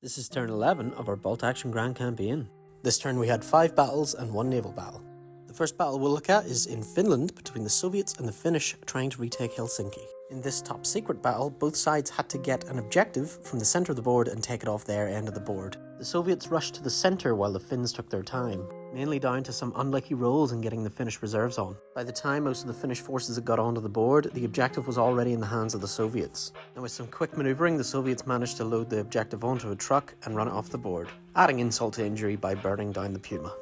This is turn 11 of our Bolt Action Grand campaign. This turn we had 5 battles and 1 naval battle. The first battle we'll look at is in Finland between the Soviets and the Finnish trying to retake Helsinki. In this top secret battle, both sides had to get an objective from the centre of the board and take it off their end of the board. The Soviets rushed to the centre while the Finns took their time, mainly down to some unlucky rolls in getting the Finnish reserves on. By the time most of the Finnish forces had got onto the board, the objective was already in the hands of the Soviets. And with some quick manoeuvring, the Soviets managed to load the objective onto a truck and run it off the board, adding insult to injury by burning down the Puma.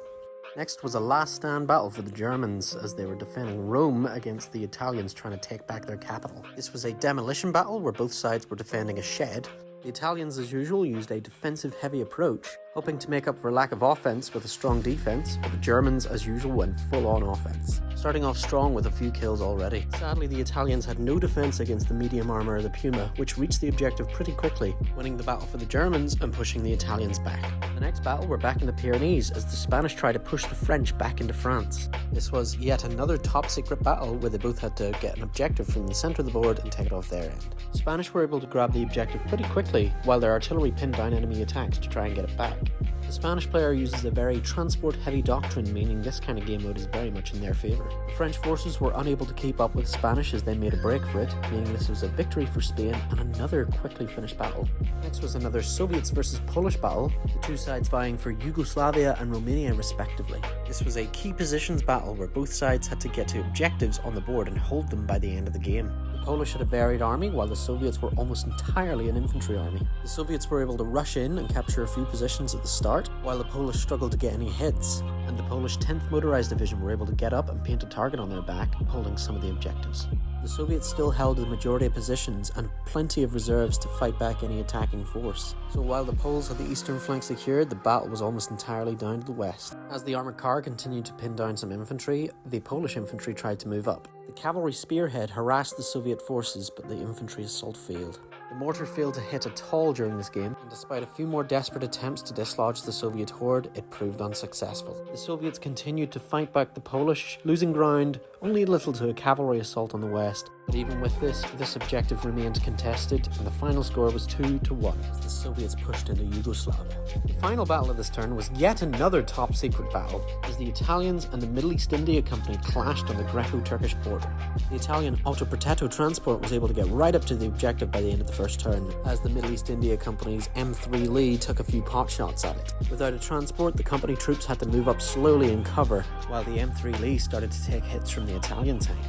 Next was a last stand battle for the Germans as they were defending Rome against the Italians trying to take back their capital. This was a demolition battle where both sides were defending a shed. The Italians, as usual, used a defensive-heavy approach, hoping to make up for lack of offense with a strong defense, but the Germans, as usual, went full-on offense, starting off strong with a few kills already. Sadly, the Italians had no defense against the medium armor of the Puma, which reached the objective pretty quickly, winning the battle for the Germans and pushing the Italians back. The next battle, we're back in the Pyrenees as the Spanish try to push the French back into France. This was yet another top-secret battle where they both had to get an objective from the centre of the board and take it off their end. The Spanish were able to grab the objective pretty quickly, while their artillery pinned down enemy attacks to try and get it back. The Spanish player uses a very transport-heavy doctrine, meaning this kind of game mode is very much in their favour. The French forces were unable to keep up with Spanish as they made a break for it, meaning this was a victory for Spain and another quickly finished battle. Next was another Soviets versus Polish battle, the two sides vying for Yugoslavia and Romania respectively. This was a key positions battle where both sides had to get to objectives on the board and hold them by the end of the game. The Polish had a varied army, while the Soviets were almost entirely an infantry army. The Soviets were able to rush in and capture a few positions at the start, while the Polish struggled to get any hits, and the Polish 10th Motorized Division were able to get up and paint a target on their back, holding some of the objectives. The Soviets still held the majority of positions and plenty of reserves to fight back any attacking force. So while the Poles had the eastern flank secured, the battle was almost entirely down to the west. As the armoured car continued to pin down some infantry, the Polish infantry tried to move up. The cavalry spearhead harassed the Soviet forces, but the infantry assault failed. The mortar failed to hit at all during this game, and despite a few more desperate attempts to dislodge the Soviet horde, it proved unsuccessful. The Soviets continued to fight back the Polish, losing ground only a little to a cavalry assault on the west. But even with this objective remained contested, and the final score was 2-1 as the Soviets pushed into Yugoslavia. The final battle of this turn was yet another top-secret battle, as the Italians and the Middle East India Company clashed on the Greco-Turkish border. The Italian Auto Protetto transport was able to get right up to the objective by the end of the first turn, as the Middle East India Company's M3 Lee took a few pot shots at it. Without a transport, the company troops had to move up slowly in cover, while the M3 Lee started to take hits from the Italian tank.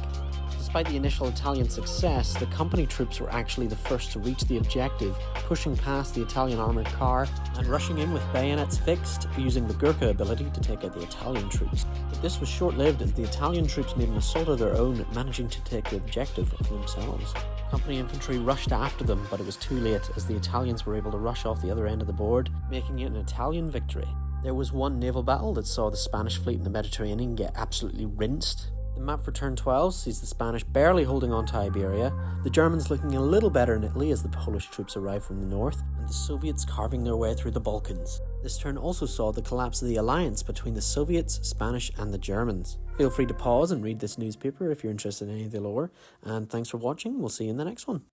Despite the initial Italian success, the company troops were actually the first to reach the objective, pushing past the Italian armoured car and rushing in with bayonets fixed, using the Gurkha ability to take out the Italian troops. But this was short-lived as the Italian troops made an assault of their own, managing to take the objective for themselves. Company infantry rushed after them, but it was too late as the Italians were able to rush off the other end of the board, making it an Italian victory. There was one naval battle that saw the Spanish fleet in the Mediterranean get absolutely rinsed. The map for turn 12 sees the Spanish barely holding on to Iberia, the Germans looking a little better in Italy as the Polish troops arrived from the north, and the Soviets carving their way through the Balkans. This turn also saw the collapse of the alliance between the Soviets, Spanish and the Germans. Feel free to pause and read this newspaper if you're interested in any of the lore, and thanks for watching. We'll see you in the next one.